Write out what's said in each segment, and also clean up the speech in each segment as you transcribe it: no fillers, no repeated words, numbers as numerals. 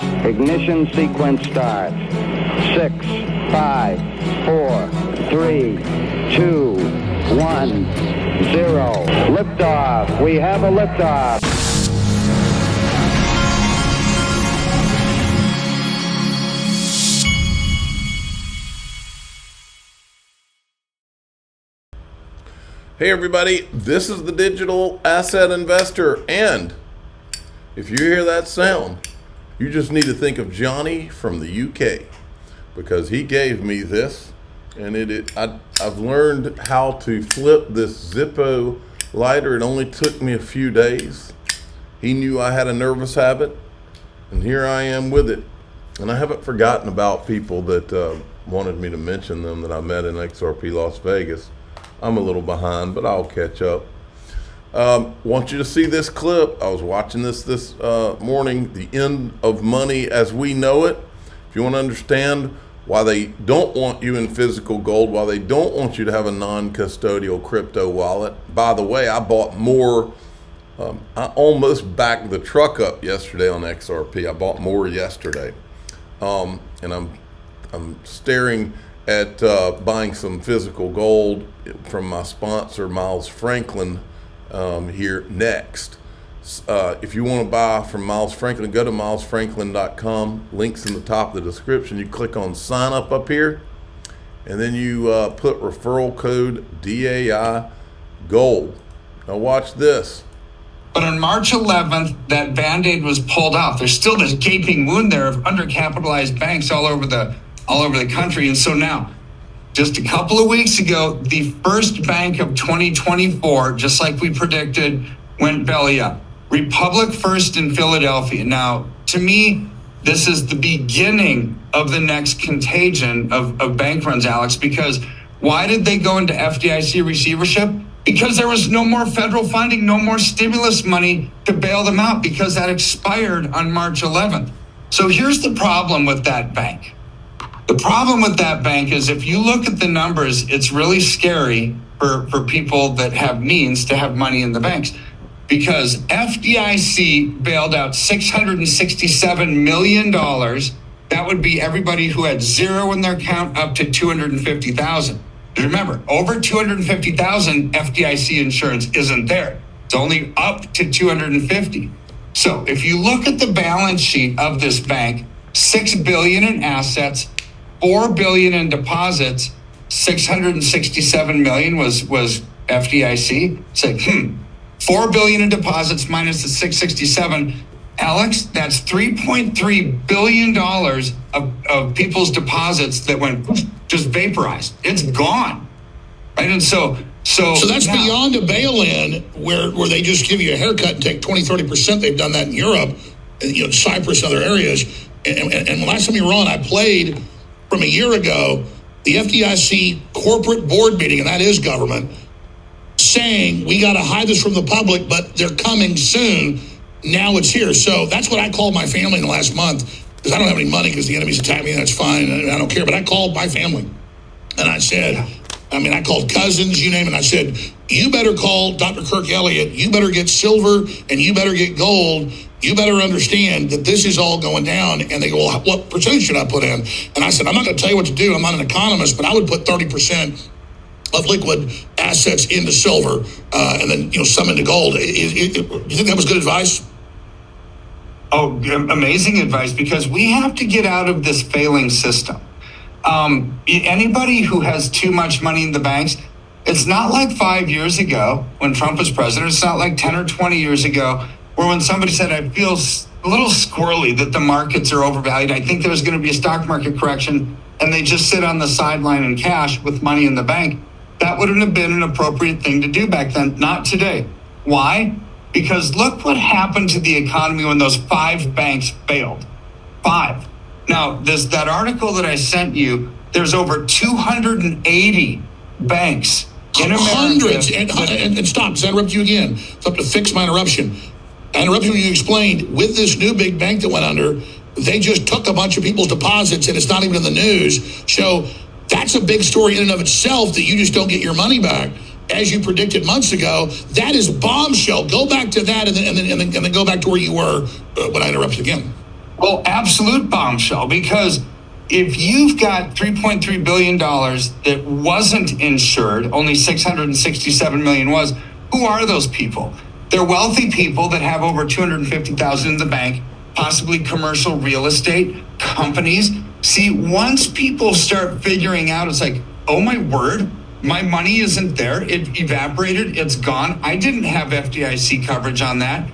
Ignition sequence start. 6, 5, 4, 3, 2, 1, 0. Liftoff. We have a liftoff. Hey everybody, this is the Digital Asset Investor, and if you hear that sound, you just need to think of Johnny from the UK, because he gave me this, and I've learned how to flip this Zippo lighter. It only took me a few days. He knew I had a nervous habit, and here I am with it. And I haven't forgotten about people that wanted me to mention them that I met in XRP Las Vegas. I'm a little behind, but I'll catch up. Want you to see this clip. I was watching this morning, the end of money as we know it. If you want to understand why they don't want you in physical gold, why they don't want you to have a non-custodial crypto wallet. By the way, I bought more. I almost backed the truck up yesterday on XRP. I bought more yesterday. And I'm staring at buying some physical gold from my sponsor, Miles Franklin, here next. If you want to buy from Miles Franklin, go to milesfranklin.com. Links in the top of the description. You click on sign up here, and then you put referral code DAI Gold. Now watch this. But on March 11th, that Band-Aid was pulled off. There's still this gaping wound there of undercapitalized banks all over the country. And so now, just a couple of weeks ago, the first bank of 2024, just like we predicted, went belly up. Republic First in Philadelphia. Now, to me, this is the beginning of the next contagion of bank runs, Alex, because why did they go into FDIC receivership? Because there was no more federal funding, no more stimulus money to bail them out, because that expired on March 11th. So here's the problem with that bank. The problem with that bank is if you look at the numbers, it's really scary for people that have means to have money in the banks, because FDIC bailed out $667 million. That would be everybody who had zero in their account up to $250,000. Remember, over $250,000 FDIC insurance isn't there. It's only up to $250,000. So if you look at the balance sheet of this bank, $6 billion in assets, $4 billion in deposits, $667 million was FDIC. It's like, $4 billion in deposits minus the 667. Alex, that's $3.3 billion of people's deposits that went just vaporized. It's gone, right? And so that's now, beyond a bail-in where they just give you a haircut and take 20-30%. They've done that in Europe, Cyprus and other areas. And last time you were on, I played from a year ago the FDIC corporate board meeting, and that is government, saying we got to hide this from the public, but they're coming soon. Now it's here. So that's what I called my family in the last month, because I don't have any money because the enemy's attacked me, and that's fine. And I don't care. But I called my family, and I said, I called cousins, you name it. I said, you better call Dr. Kirk Elliott. You better get silver, and you better get gold. You better understand that this is all going down. And they go, well, what percentage should I put in? And I said, I'm not going to tell you what to do. I'm not an economist, but I would put 30% of liquid assets into silver, and then some into gold. Do you think that was good advice? Oh, amazing advice, because we have to get out of this failing system. Anybody who has too much money in the banks, it's not like 5 years ago when Trump was president. It's not like 10 or 20 years ago, or when somebody said, I feel a little squirrely that the markets are overvalued. I think there's going to be a stock market correction, and they just sit on the sideline in cash with money in the bank. That wouldn't have been an appropriate thing to do back then. Not today. Why? Because look what happened to the economy when those 5 banks failed. 5. Now, that article that I sent you, there's over 280 banks in America. Hundreds. And stop. Does I interrupt you again? So I have to fix my interruption. I interrupted when you explained, with this new big bank that went under, they just took a bunch of people's deposits, and it's not even in the news. So that's a big story in and of itself, that you just don't get your money back, as you predicted months ago. That is bombshell. Go back to that, and then go back to where you were when I interrupted again. Well, absolute bombshell, because if you've got $3.3 billion that wasn't insured, only 667 million was, who are those people? They're wealthy people that have over 250,000 in the bank, possibly commercial real estate, companies. See, once people start figuring out, it's like, oh my word, my money isn't there. It evaporated, it's gone. I didn't have FDIC coverage on that.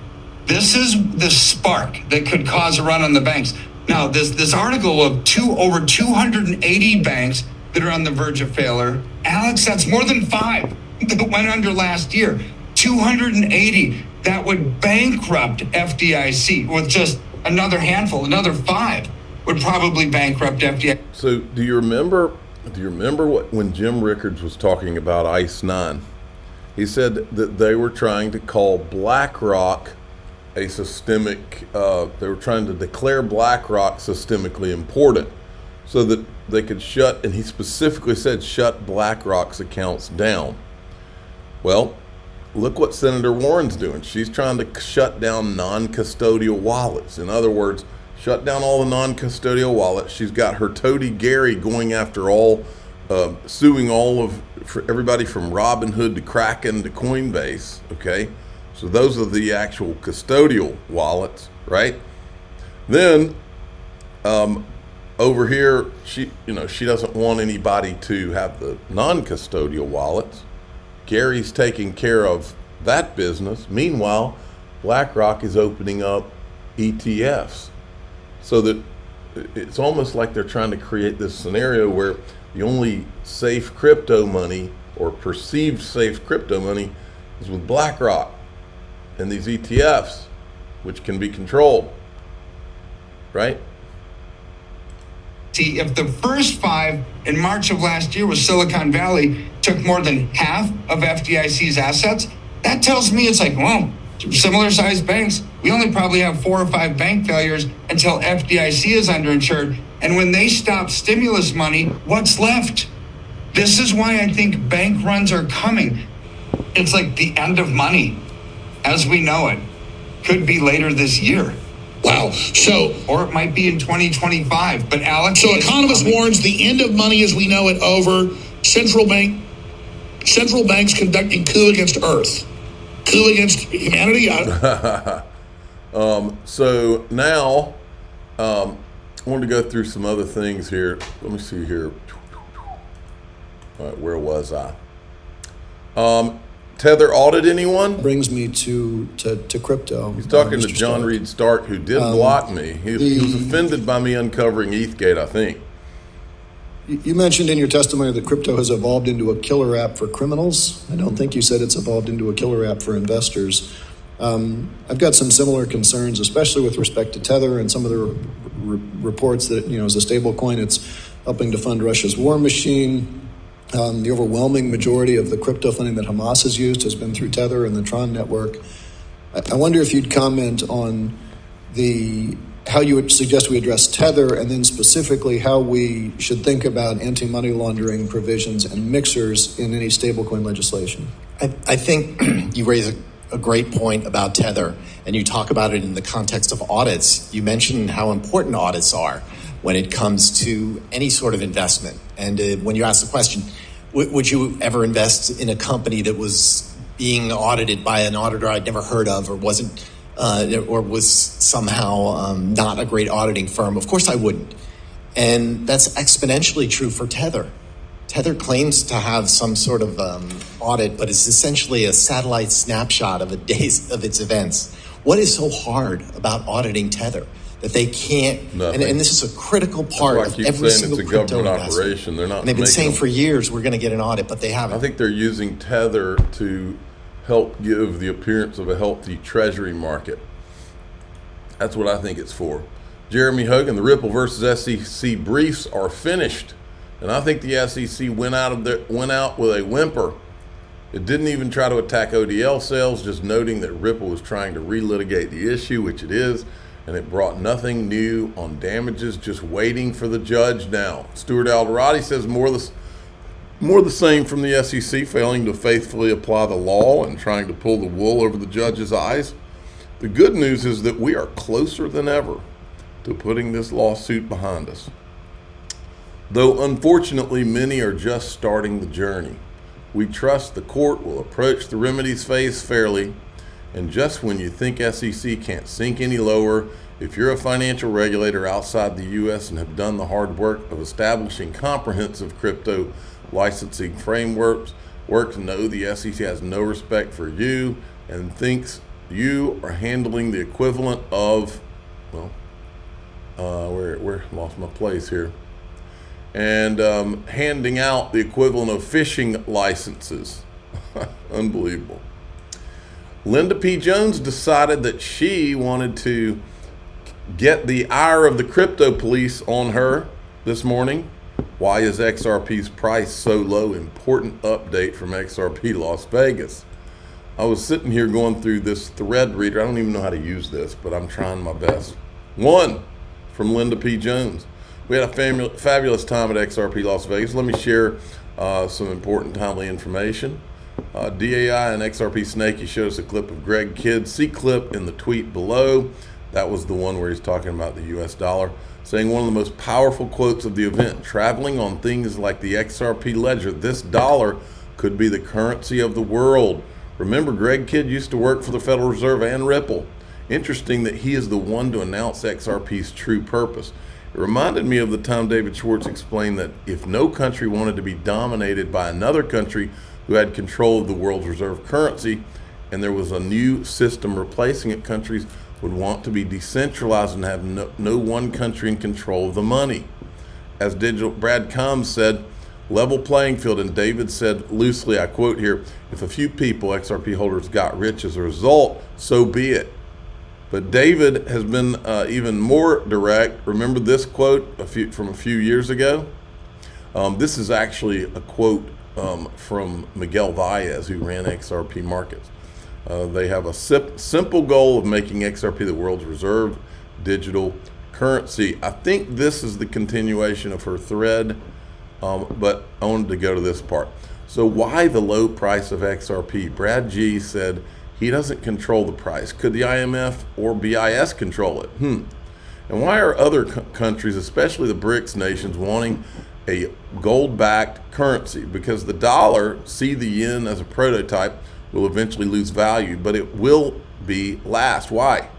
This is the spark that could cause a run on the banks. Now, this article of over 280 banks that are on the verge of failure, Alex, that's more than 5 that went under last year. 280 that would bankrupt FDIC with just another handful, another 5 would probably bankrupt FDIC. So do you remember what when Jim Rickards was talking about ICE 9? He said that they were trying to call BlackRock a systemic, they were trying to declare BlackRock systemically important so that they could shut, and he specifically said shut BlackRock's accounts down. Well, look what Senator Warren's doing. She's trying to shut down non-custodial wallets. In other words, shut down all the non-custodial wallets. She's got her toady Gary going after all, suing all of everybody from Robinhood to Kraken to Coinbase, okay? So those are the actual custodial wallets, right? Then over here, she doesn't want anybody to have the non-custodial wallets. Gary's taking care of that business. Meanwhile, BlackRock is opening up ETFs, so that it's almost like they're trying to create this scenario where the only safe crypto money or perceived safe crypto money is with BlackRock and these ETFs, which can be controlled, right? See, if the first 5 in March of last year was Silicon Valley, took more than half of FDIC's assets, that tells me it's like, well, similar sized banks, we only probably have 4 or 5 bank failures until FDIC is underinsured. And when they stop stimulus money, what's left? This is why I think bank runs are coming. It's like the end of money as we know it could be later this year. Wow. So, or it might be in 2025. But Alex, so economist warns the end of money as we know it over. Central banks conducting coup against Earth, coup against humanity. So now, I want to go through some other things here. Let me see here. All right, where was I? Tether audit anyone? Brings me to crypto. He's talking to John Reed Stark, who did block me. He was offended by me uncovering ETHgate, I think. You mentioned in your testimony that crypto has evolved into a killer app for criminals. I don't think you said it's evolved into a killer app for investors. I've got some similar concerns, especially with respect to Tether and some of the reports that, as a stablecoin, it's helping to fund Russia's war machine. The overwhelming majority of the crypto funding that Hamas has used has been through Tether and the Tron network. I wonder if you'd comment on how you would suggest we address Tether, and then specifically how we should think about anti-money laundering provisions and mixers in any stablecoin legislation. I think you raise a great point about Tether, and you talk about it in the context of audits. You mentioned how important audits are when it comes to any sort of investment. And when you ask the question, would you ever invest in a company that was being audited by an auditor I'd never heard of, or wasn't, or was somehow not a great auditing firm? Of course I wouldn't. And that's exponentially true for Tether. Tether claims to have some sort of audit, but it's essentially a satellite snapshot of a days of its events. What is so hard about auditing Tether that they can't? And this is a critical part of every single crypto investment. Operation. They're not. And they've been saying for years we're going to get an audit, but they haven't. I think they're using Tether to help give the appearance of a healthy treasury market. That's what I think it's for. Jeremy Hogan, the Ripple versus SEC briefs are finished, and I think the SEC went out with a whimper. It didn't even try to attack ODL sales, just noting that Ripple was trying to relitigate the issue, which it is, and it brought nothing new on damages, just waiting for the judge now. Stuart Alderati says more the same from the SEC, failing to faithfully apply the law and trying to pull the wool over the judge's eyes. The good news is that we are closer than ever to putting this lawsuit behind us. Though unfortunately many are just starting the journey, we trust the court will approach the remedies phase fairly, and just when you think SEC can't sink any lower, if you're a financial regulator outside the U.S. and have done the hard work of establishing comprehensive crypto licensing frameworks, know the SEC has no respect for you and thinks you are handling the equivalent of, where lost my place here, and handing out the equivalent of fishing licenses. Unbelievable. Linda P. Jones decided that she wanted to get the ire of the crypto police on her this morning. Why is XRP's price so low? Important update from XRP Las Vegas. I was sitting here going through this thread reader. I don't even know how to use this, but I'm trying my best. One from Linda P. Jones. We had a fabulous time at XRP Las Vegas. Let me share some important timely information. DAI and XRP Snakey showed us a clip of Greg Kidd. See clip in the tweet below. That was the one where he's talking about the US dollar, saying one of the most powerful quotes of the event, traveling on things like the XRP ledger, this dollar could be the currency of the world. Remember, Greg Kidd used to work for the Federal Reserve and Ripple. Interesting that he is the one to announce XRP's true purpose. It reminded me of the time David Schwartz explained that if no country wanted to be dominated by another country who had control of the world's reserve currency, and there was a new system replacing it, countries would want to be decentralized and have no one country in control of the money. As Brad Combs said, level playing field, and David said loosely, I quote here, if a few people, XRP holders, got rich as a result, so be it. But David has been even more direct. Remember this quote from a few years ago? This is actually a quote from Miguel Valles, who ran XRP Markets. They have a simple goal of making XRP the world's reserve digital currency. I think this is the continuation of her thread, but I wanted to go to this part. So why the low price of XRP? Brad G said he doesn't control the price. Could the IMF or BIS control it? And why are other countries, especially the BRICS nations, wanting a gold-backed currency? Because the dollar, see the yen as a prototype, will eventually lose value, but it will be last. Why?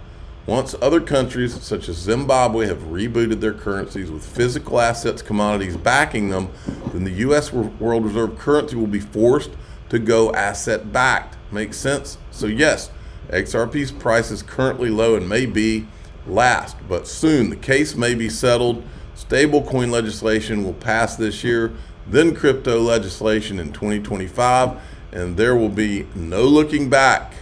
Once other countries such as Zimbabwe have rebooted their currencies with physical assets, commodities backing them, then the U.S. world reserve currency will be forced to go asset backed. Makes sense? So yes, XRP's price is currently low and may be last, but soon the case may be settled. Stablecoin legislation will pass this year, then crypto legislation in 2025, and there will be no looking back.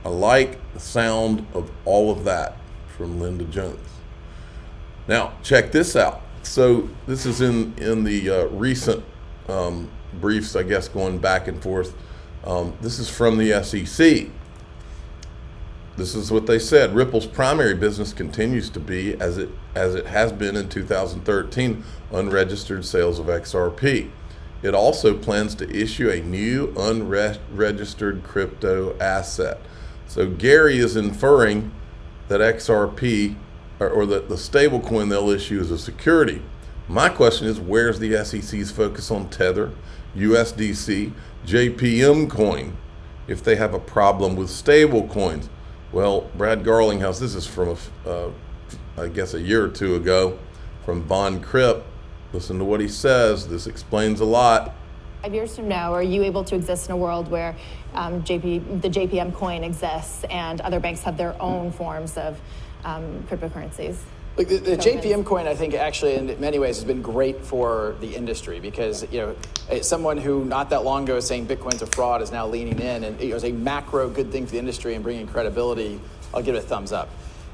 I like the sound of all of that from Linda Jones. Now, check this out. So this is in the recent briefs, I guess, going back and forth. This is from the SEC. This is what they said. Ripple's primary business continues to be, as it has been in 2013, unregistered sales of XRP. It also plans to issue a new unregistered crypto asset. So Gary is inferring that XRP, or that the stablecoin they'll issue is a security. My question is, where's the SEC's focus on Tether, USDC, JPM coin, if they have a problem with stablecoins? Well, Brad Garlinghouse, this is from, I guess, a year or two ago, from Bond Crypt. Listen to what he says. This explains a lot. 5 years from now, are you able to exist in a world where the JPM coin exists and other banks have their own forms of cryptocurrencies? Look, the JPM coin, I think, actually, in many ways, has been great for the industry because, someone who not that long ago was saying Bitcoin's a fraud is now leaning in, and it was a macro good thing for the industry and bringing credibility. I'll give it a thumbs up.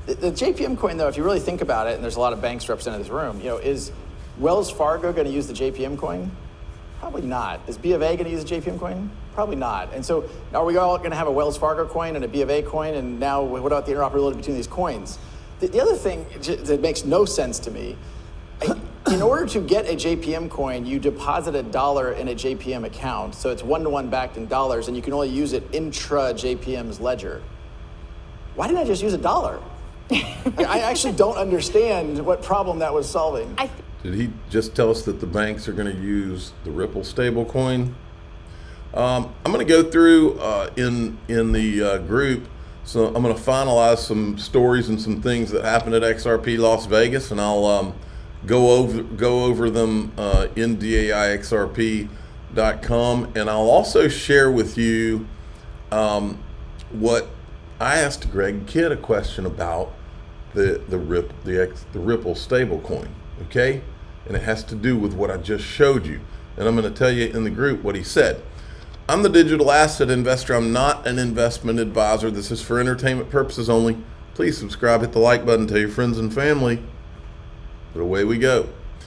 The JPM coin, though, if you really think about it, and there's a lot of banks represented in this room, is Wells Fargo going to use the JPM coin? Probably not. Is B of A going to use the JPM coin? Probably not. And so are we all going to have a Wells Fargo coin and a B of A coin? And now what about the interoperability between these coins? The other thing that makes no sense to me, in order to get a JPM coin, you deposit $1 in a JPM account. So it's one-to-one backed in dollars, and you can only use it intra JPM's ledger. Why didn't I just use $1? I actually don't understand what problem that was solving. Did he just tell us that the banks are going to use the Ripple stablecoin? I'm going to go through in the group. So I'm going to finalize some stories and some things that happened at XRP Las Vegas, and I'll go over them in DAIXRP.com, and I'll also share with you what I asked Greg Kidd a question about the Ripple stablecoin. Okay, and it has to do with what I just showed you, and I'm going to tell you in the group what he said. I'm the digital asset investor. I'm not an investment advisor. This is for entertainment purposes only. Please subscribe, hit the like button, tell your friends and family. But away we go.